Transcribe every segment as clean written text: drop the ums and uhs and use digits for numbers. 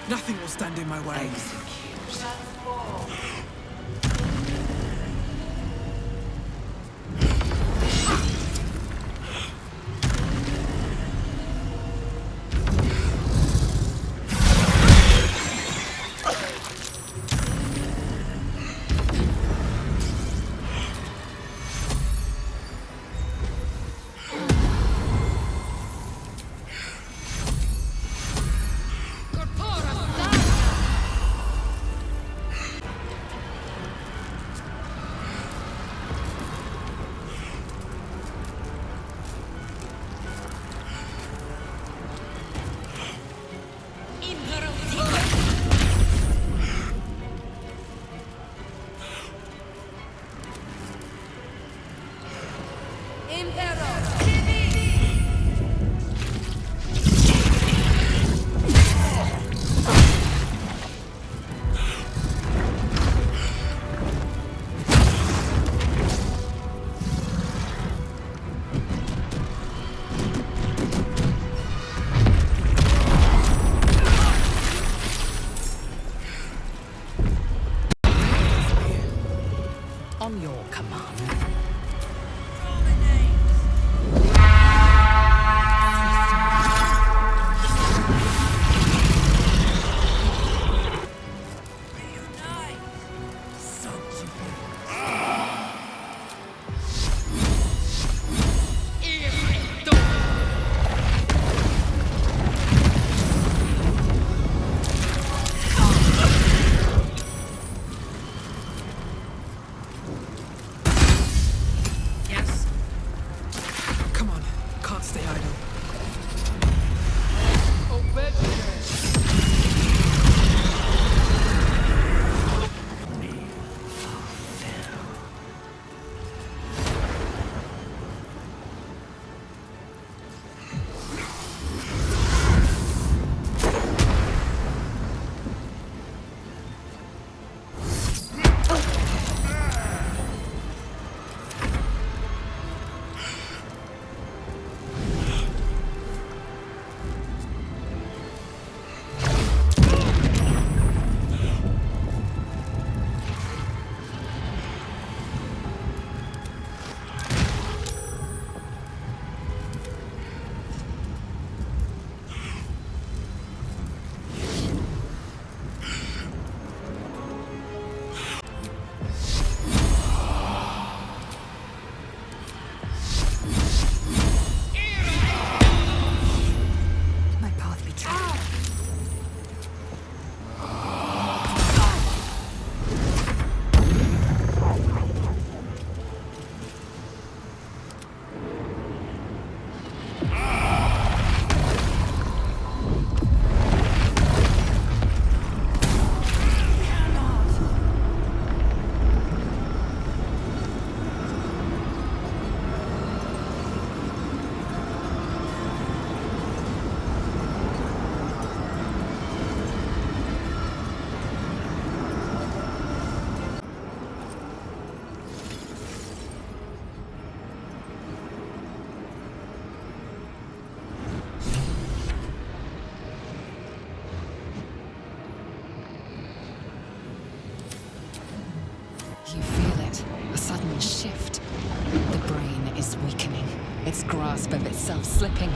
Nothing will stand in my way. On your command. You feel it, a sudden shift. The brain is weakening, its grasp of itself slipping.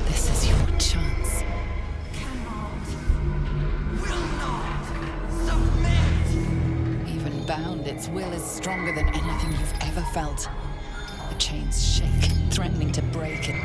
This is your chance. Will not submit. Even bound, its will is stronger than anything you've ever felt. The chains shake, threatening to break it.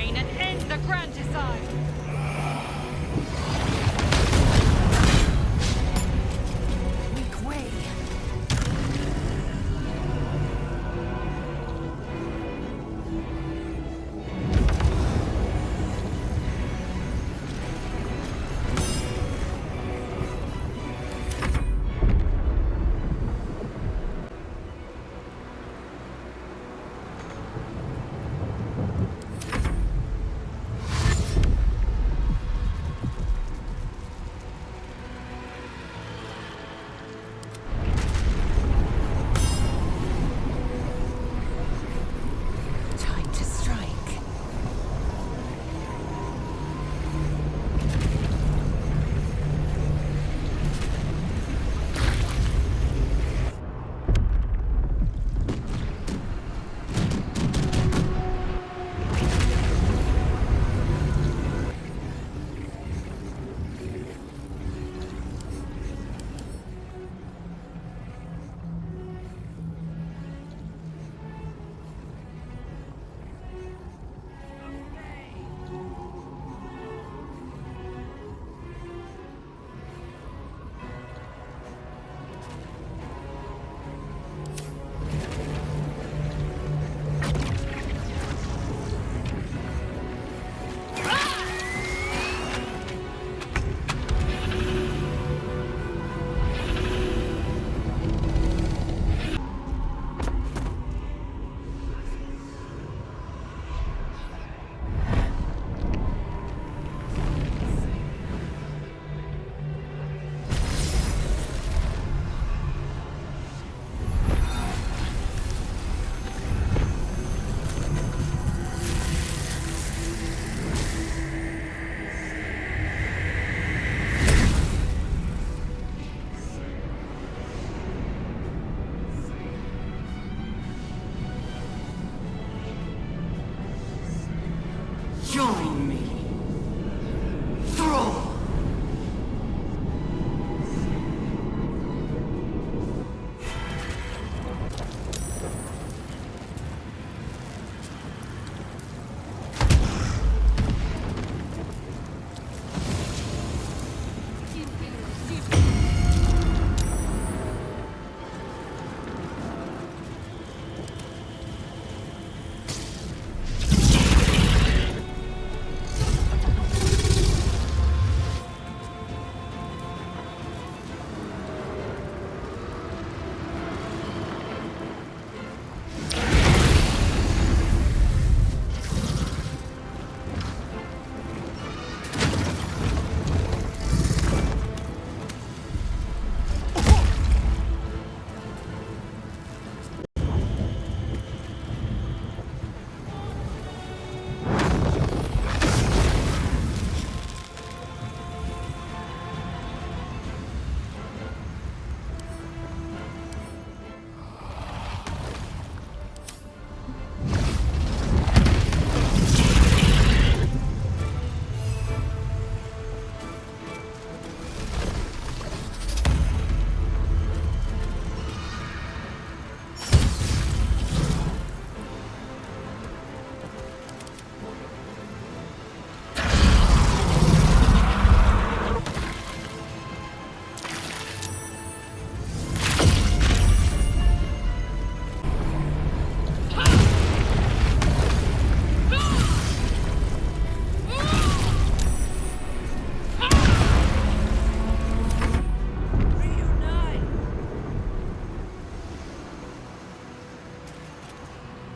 brain and end the grand design! Make way. Time to strike. Join me. Throw.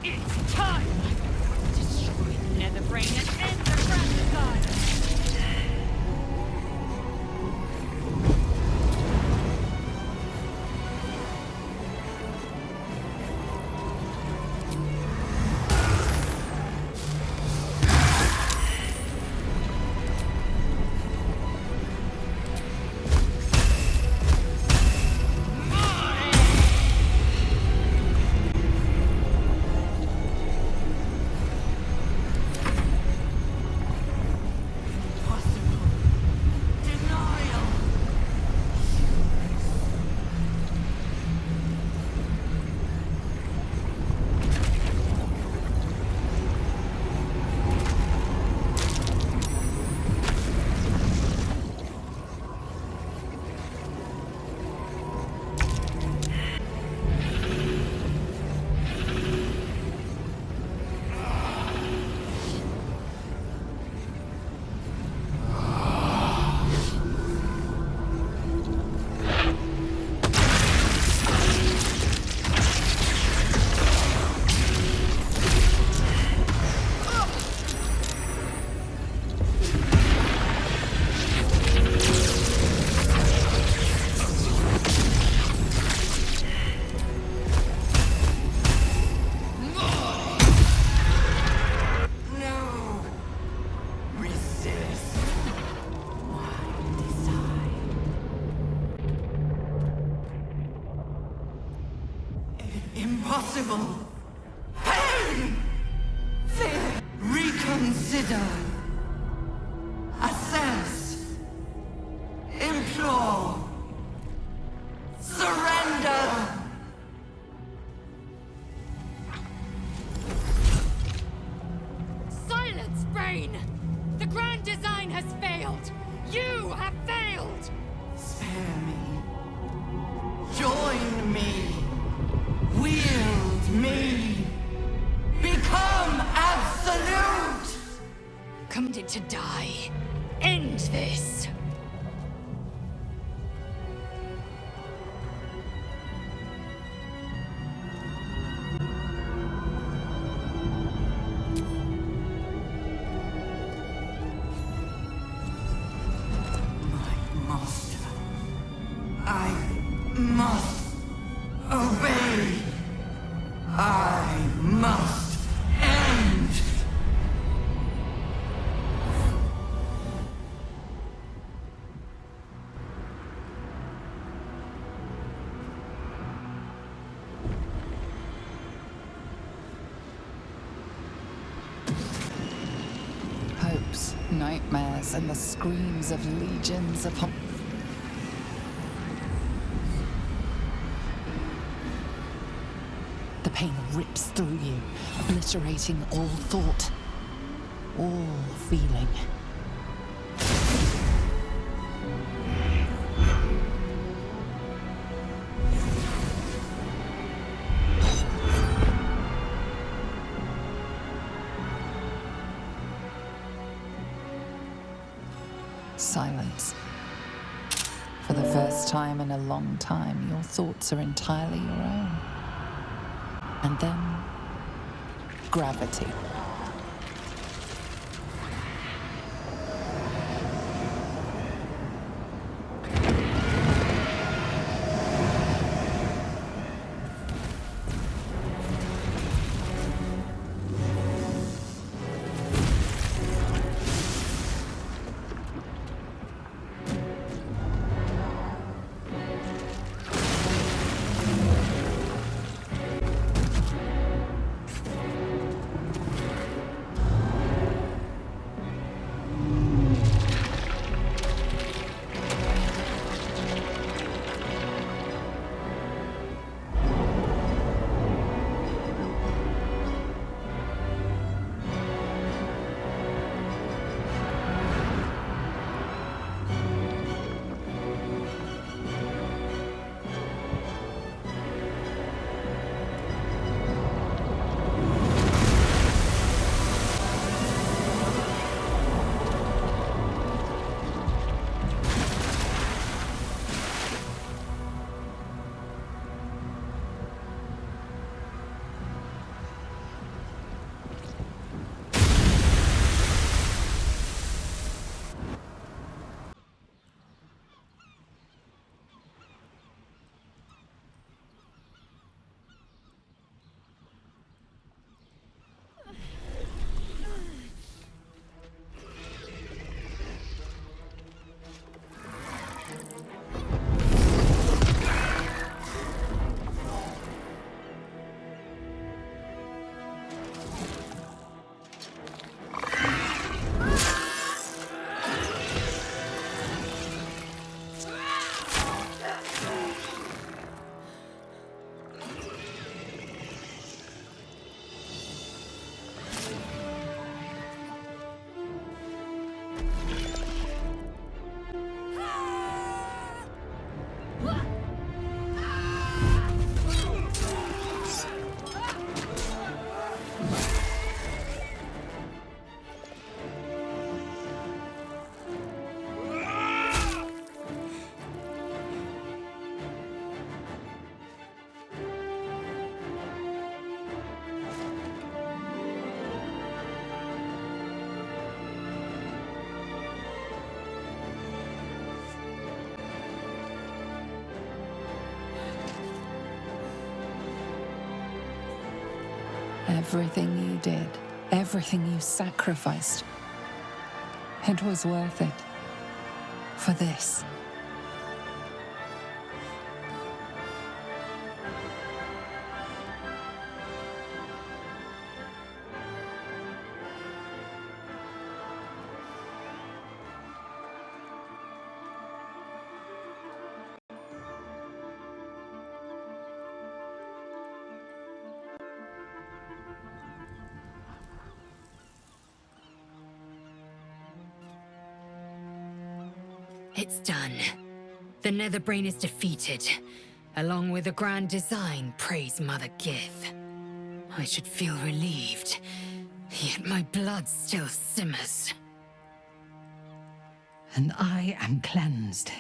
It's time! Destroy the nether brain and end the grand design! Impossible. Pain. Fear. Reconsider. Assess. Implore. Surrender. Silence, Brain! The grand design has failed! You have failed! Spare me. Join me. Wield me. Become absolute. Committed to die. End this! My master. I must obey. I must end. Hopes, nightmares, and the screams of legions upon... The pain rips through you, obliterating all thought, all feeling. Silence. For the first time in a long time, your thoughts are entirely your own. And then, gravity. Everything you did, everything you sacrificed, it was worth it. For this. It's done. The Netherbrain is defeated, along with the grand design, praise Mother Gith. I should feel relieved, yet my blood still simmers. And I am cleansed.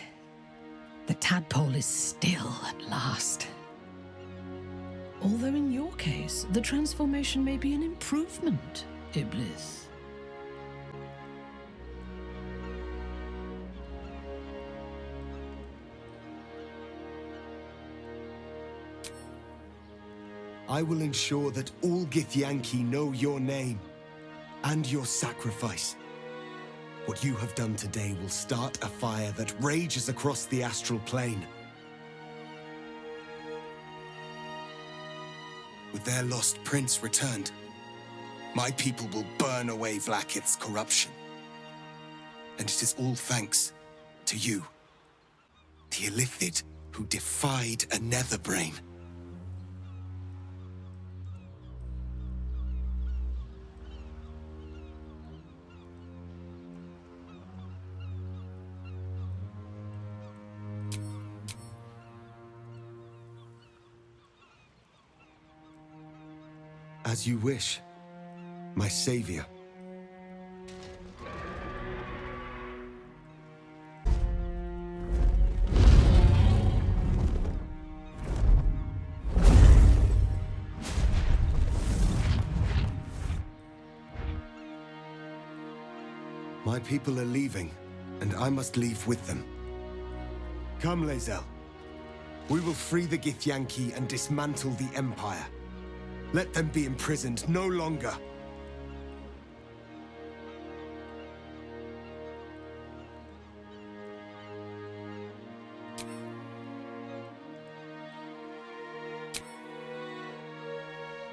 The tadpole is still at last. Although in your case, the transformation may be an improvement, Iblis. I will ensure that all Githyanki know your name and your sacrifice. What you have done today will start a fire that rages across the astral plane. With their lost prince returned, my people will burn away Vlaakith's corruption. And it is all thanks to you, the Illithid who defied a Netherbrain. As you wish, my savior. My people are leaving, and I must leave with them. Come, ḻēsō. We will free the Githyanki and dismantle the Empire. Let them be imprisoned no longer.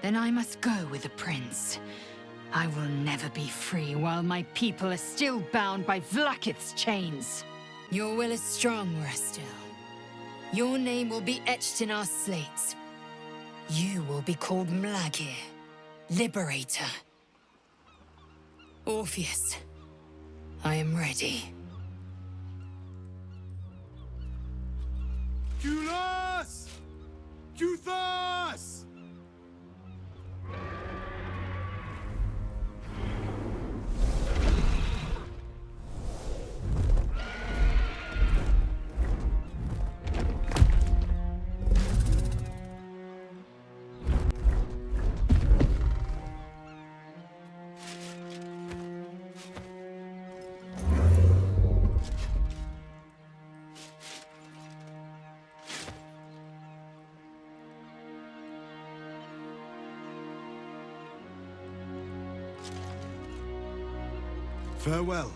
Then I must go with the prince. I will never be free while my people are still bound by Vlaakith's chains. Your will is strong, Restil. Your name will be etched in our slates. You will be called Mlagir, Liberator. Orpheus, I am ready. Kulas! Kuthas! Farewell,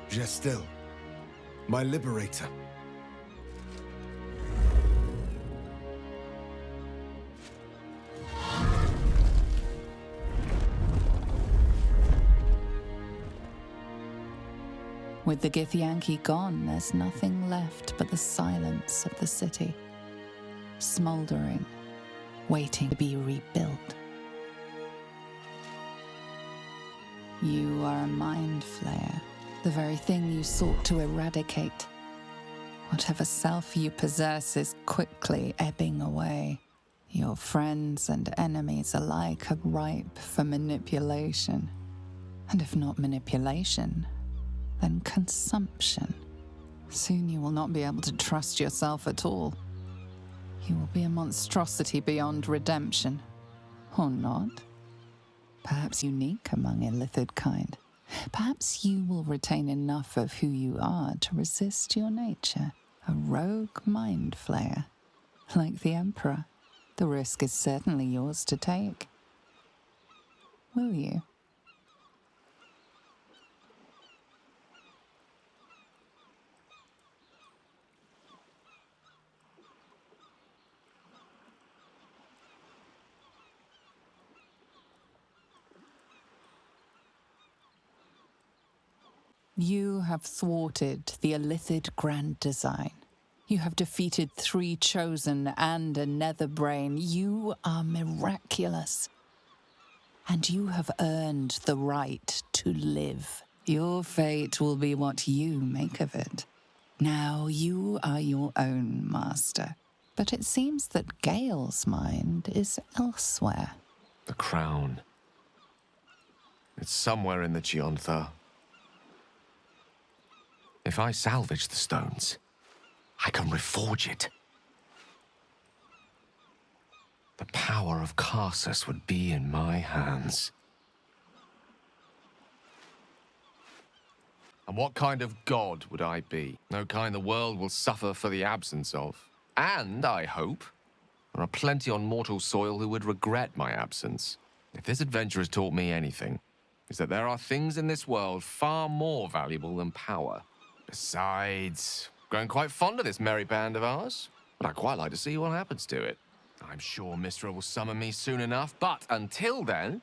Gestil, my liberator. With the Githyanki gone, there's nothing left but the silence of the city, smoldering, waiting to be rebuilt. You are a mind flayer, the very thing you sought to eradicate. Whatever self you possess is quickly ebbing away. Your friends and enemies alike are ripe for manipulation. And if not manipulation, then consumption. Soon you will not be able to trust yourself at all. You will be a monstrosity beyond redemption. Or not. Perhaps unique among Illithid kind. Perhaps you will retain enough of who you are to resist your nature. A rogue mind flayer. Like the Emperor, the risk is certainly yours to take. Will you? You have thwarted the Illithid grand design. You have defeated 3 chosen and a Netherbrain. You are miraculous. And you have earned the right to live. Your fate will be what you make of it. Now you are your own master. But it seems that Gale's mind is elsewhere. The crown. It's somewhere in the Tiontha. If I salvage the stones, I can reforge it. The power of Karsus would be in my hands. And what kind of god would I be? No kind the world will suffer for the absence of. And, I hope, there are plenty on mortal soil who would regret my absence. If this adventure has taught me anything, it's that there are things in this world far more valuable than power. Besides, I'm growing quite fond of this merry band of ours, but I'd quite like to see what happens to it. I'm sure Mystra will summon me soon enough, but until then,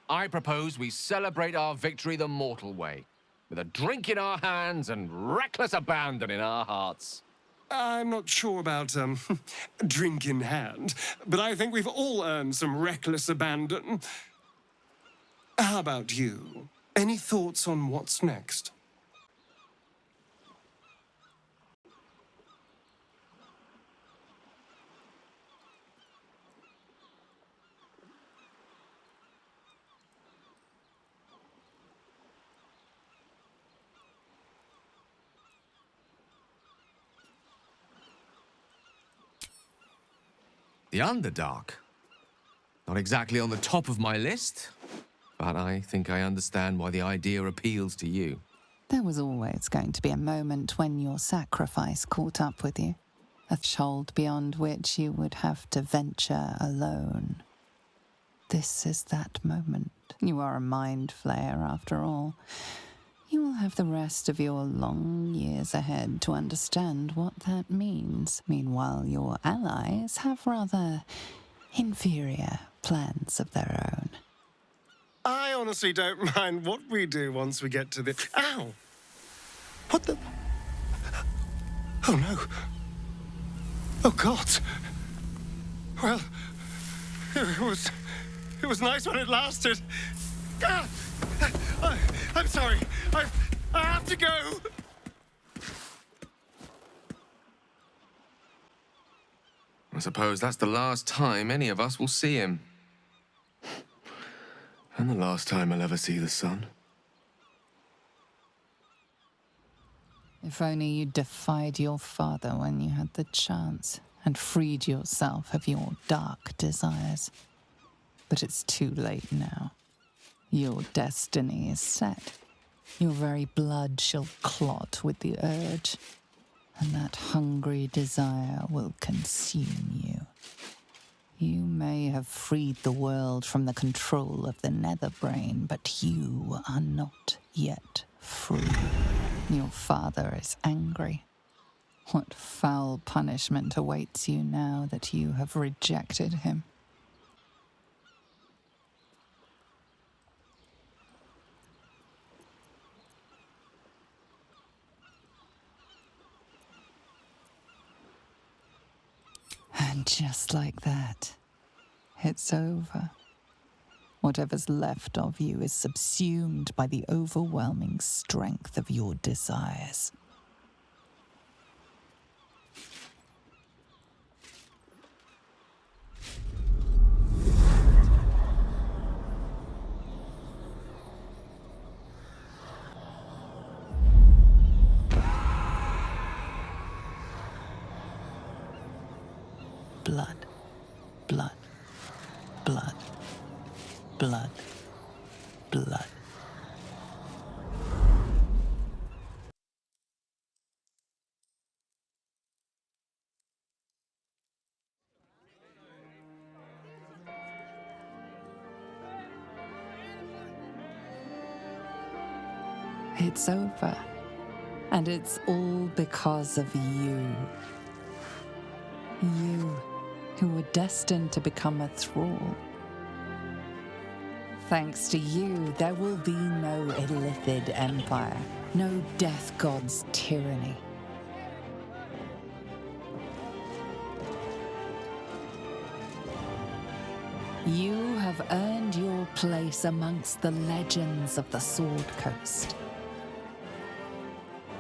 I propose we celebrate our victory the mortal way, with a drink in our hands and reckless abandon in our hearts. I'm not sure about, drink in hand, but I think we've all earned some reckless abandon. How about you? Any thoughts on what's next? The Underdark. Not exactly on the top of my list, but I think I understand why the idea appeals to you. There was always going to be a moment when your sacrifice caught up with you, a threshold beyond which you would have to venture alone. This is that moment. You are a mind flayer, after all. You will have the rest of your long years ahead to understand what that means. Meanwhile, your allies have rather inferior plans of their own. I honestly don't mind what we do once we get to the... Ow! What the... Oh, no. Oh, God. Well, it was nice when it lasted. Ah! I'm sorry. I have to go. I suppose that's the last time any of us will see him. And the last time I'll ever see the sun. If only you defied your father when you had the chance and freed yourself of your dark desires. But it's too late now. Your destiny is set. Your very blood shall clot with the urge, and that hungry desire will consume you. You may have freed the world from the control of the Netherbrain, but you are not yet free. Your father is angry. What foul punishment awaits you now that you have rejected him? And just like that, it's over. Whatever's left of you is subsumed by the overwhelming strength of your desires. Blood, blood, blood, blood, blood. It's over, and it's all because of you. You, who were destined to become a thrall. Thanks to you, there will be no illithid empire, no death god's tyranny. You have earned your place amongst the legends of the Sword Coast.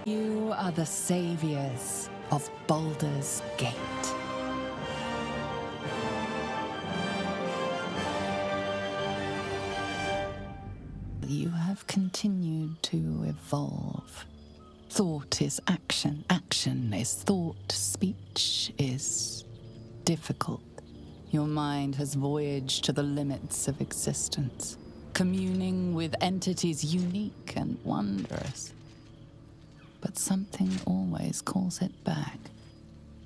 You are the saviors of Baldur's Gate. You have continued to evolve. Thought is action, action is thought, speech is difficult. Your mind has voyaged to the limits of existence, communing with entities unique and wondrous. But something always calls it back.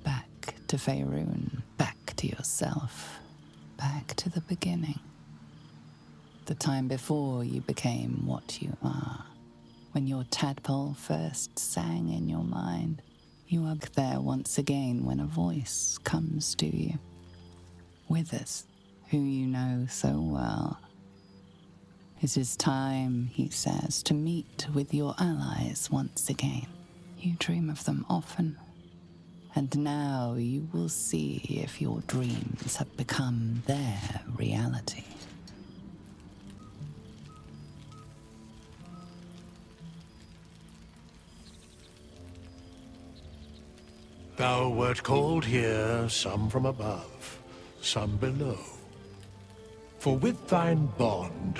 Back to Faerûn, back to yourself, back to the beginning. The time before you became what you are. When your tadpole first sang in your mind, you are there once again when a voice comes to you. Withers, who you know so well. It is time, he says, to meet with your allies once again. You dream of them often, and now you will see if your dreams have become their reality. Thou wert called here, some from above, some below. For with thine bond,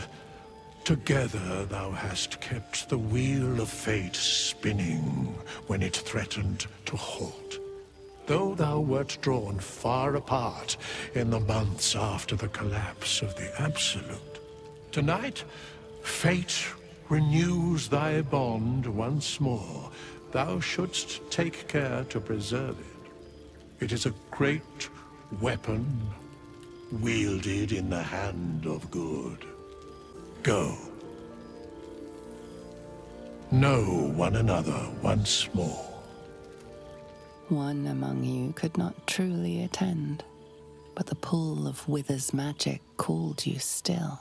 together thou hast kept the wheel of fate spinning when it threatened to halt. Though thou wert drawn far apart in the months after the collapse of the Absolute, tonight, fate renews thy bond once more. Thou shouldst take care to preserve it. It is a great weapon, wielded in the hand of good. Go. Know one another once more. One among you could not truly attend, but the pull of Wither's magic called you still.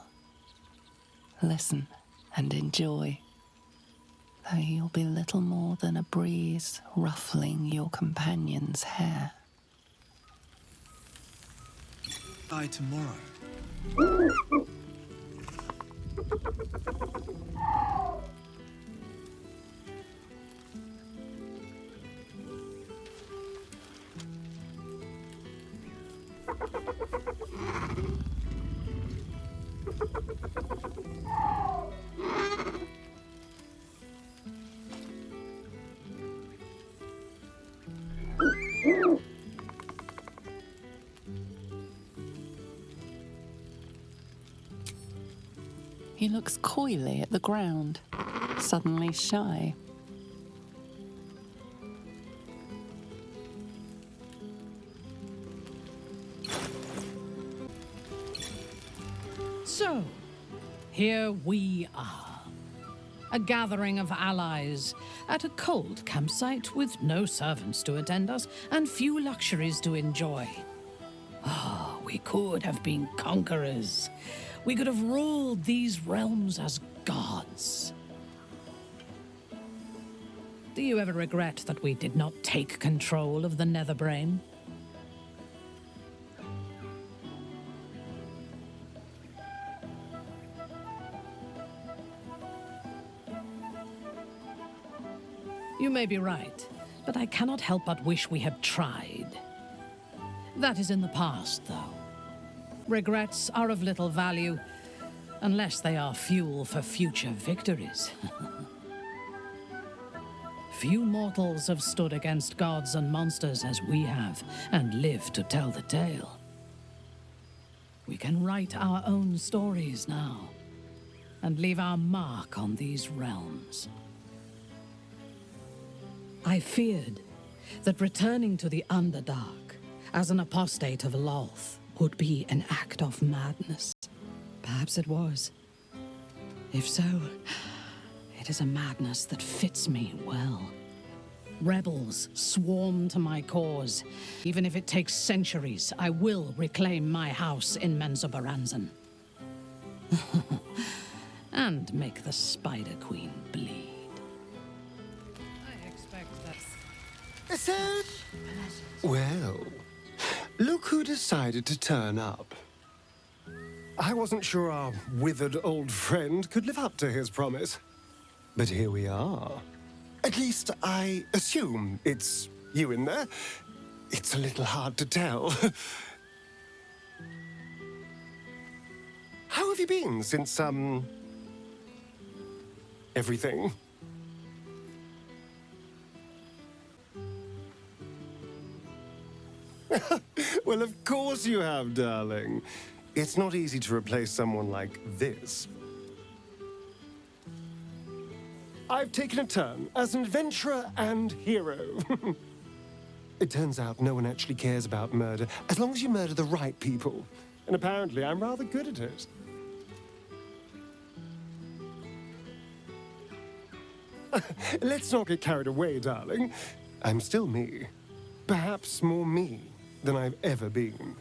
Listen and enjoy, though you'll be little more than a breeze ruffling your companion's hair. Die tomorrow. He looks coyly at the ground, suddenly shy. So, here we are. A gathering of allies at a cold campsite with no servants to attend us and few luxuries to enjoy. Ah, we could have been conquerors. We could have ruled these realms as gods. Do you ever regret that we did not take control of the Netherbrain? You may be right, but I cannot help but wish we had tried. That is in the past, though. Regrets are of little value, unless they are fuel for future victories. Few mortals have stood against gods and monsters as we have, and lived to tell the tale. We can write our own stories now, and leave our mark on these realms. I feared that returning to the Underdark as an apostate of Lolth would be an act of madness. Perhaps it was. If so, it is a madness that fits me well. Rebels swarm to my cause. Even if it takes centuries, I will reclaim my house in Menzoberranzan. And make the Spider Queen bleed. I expect that. So, well, look who decided to turn up. I wasn't sure our withered old friend could live up to his promise. But here we are. At least I assume it's you in there. It's a little hard to tell. How have you been since, everything? Well, of course you have, darling. It's not easy to replace someone like this. I've taken a turn as an adventurer and hero. It turns out no one actually cares about murder as long as you murder the right people. And apparently I'm rather good at it. Let's not get carried away, darling. I'm still me. Perhaps more me than I've ever been.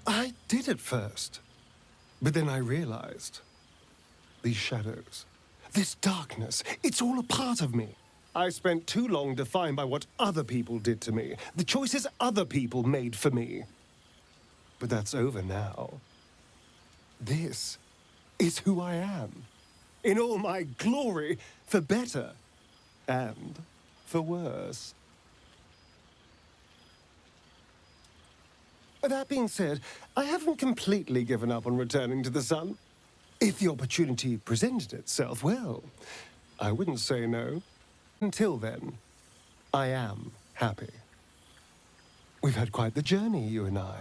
I did at first, but then I realized these shadows, this darkness, it's all a part of me. I spent too long defined by what other people did to me, the choices other people made for me. But that's over now. This is who I am, in all my glory, for better and for worse. That being said, I haven't completely given up on returning to the sun. If the opportunity presented itself, well, I wouldn't say no. Until then, I am happy. We've had quite the journey, you and I.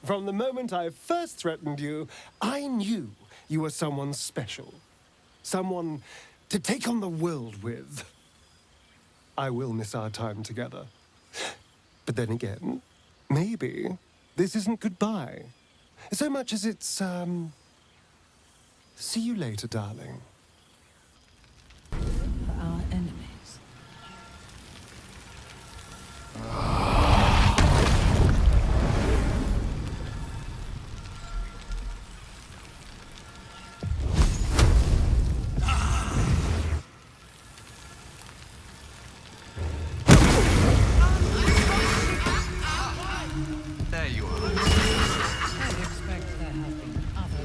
From the moment I first threatened you, I knew you were someone special. Someone to take on the world with. I will miss our time together. But then again, maybe this isn't goodbye. So much as it's, see you later, darling. For our enemies. There you are. I expect there have been other.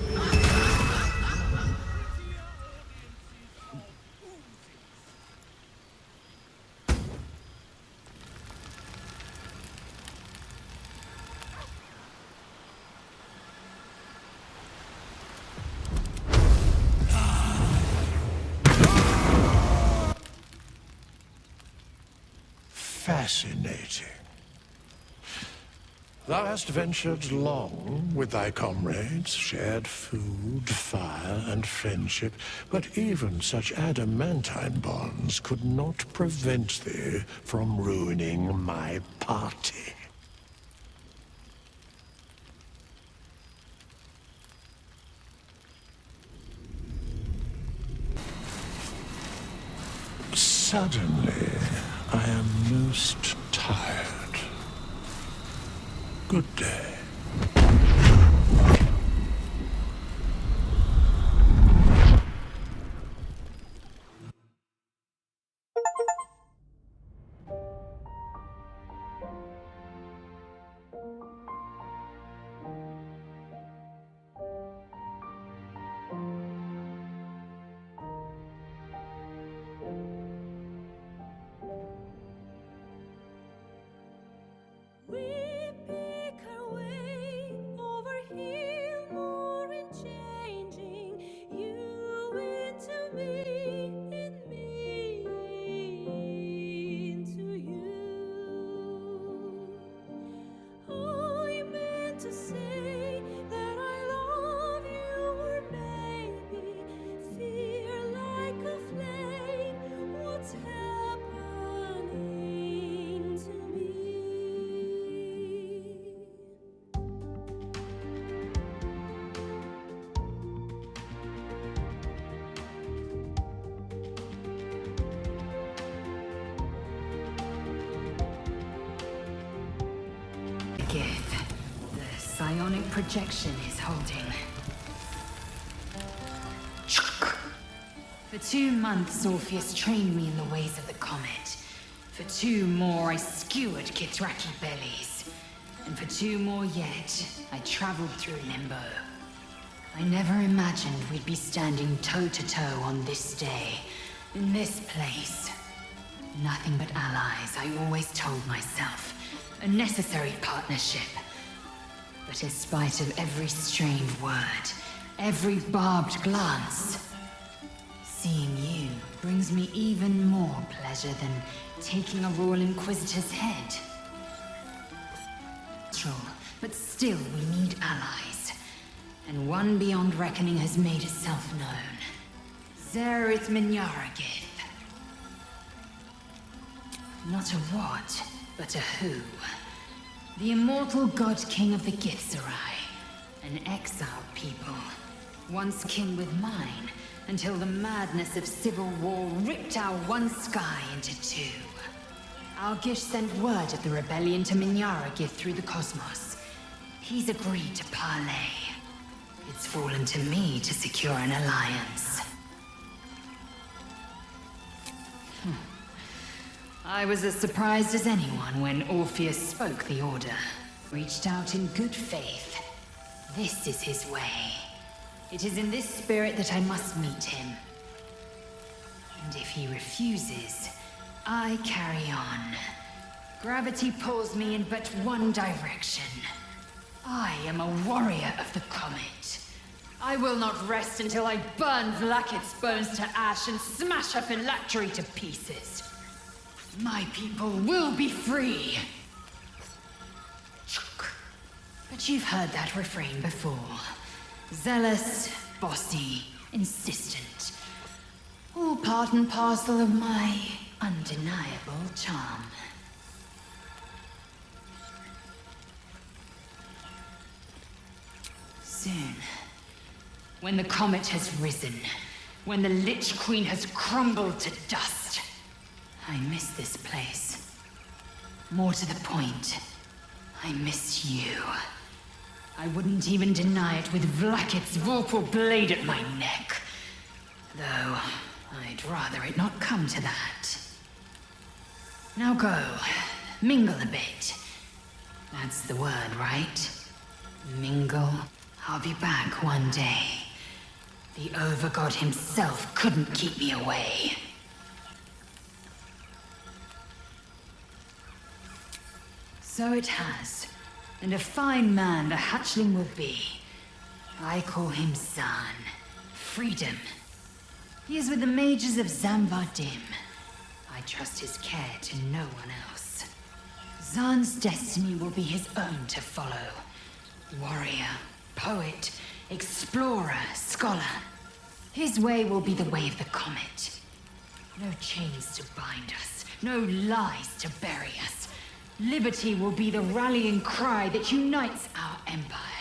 Fascinating. Thou hast ventured long with thy comrades, shared food, fire, and friendship, but even such adamantine bonds could not prevent thee from ruining my party. Suddenly, I am most tired. Good day. The psionic projection is holding. For 2 months, Orpheus trained me in the ways of the comet. For 2 more, I skewered Kithraki bellies. And for 2 more yet, I traveled through Limbo. I never imagined we'd be standing toe-to-toe on this day, in this place. Nothing but allies, I always told myself. A necessary partnership. But in spite of every strained word, every barbed glance, seeing you brings me even more pleasure than taking a Royal Inquisitor's head. True, but still we need allies. And one beyond reckoning has made itself known. ɪᴤᴜ. Not a what, but a who. The immortal god king of the ʟɪᴇᴜ, an exiled people. Once kin with mine, until the madness of civil war ripped our one sky into two. Algish sent word of the rebellion to ʴʟᴜ through the cosmos. He's agreed to parley. It's fallen to me to secure an alliance. I was as surprised as anyone when Orpheus spoke the order. Reached out in good faith. This is his way. It is in this spirit that I must meet him. And if he refuses, I carry on. Gravity pulls me in but one direction. I am a warrior of the comet. I will not rest until I burn Vlaakith's bones to ash and smash her phylactery to pieces. My people will be free. But you've heard that refrain before. Zealous, bossy, insistent. All part and parcel of my undeniable charm. Soon, when the comet has risen, when the Lich Queen has crumbled to dust, I miss this place. More to the point, I miss you. I wouldn't even deny it with Vlaakith's vorpal blade at my neck. Though, I'd rather it not come to that. Now go, mingle a bit. That's the word, right? Mingle. I'll be back one day. The Overgod himself couldn't keep me away. So it has. And a fine man the hatchling will be. I call him Zaan. Freedom. He is with the mages of Zamvardim. I trust his care to no one else. Zaan's destiny will be his own to follow. Warrior, poet, explorer, scholar. His way will be the way of the comet. No chains to bind us, no lies to bury us. Liberty will be the rallying cry that unites our empire.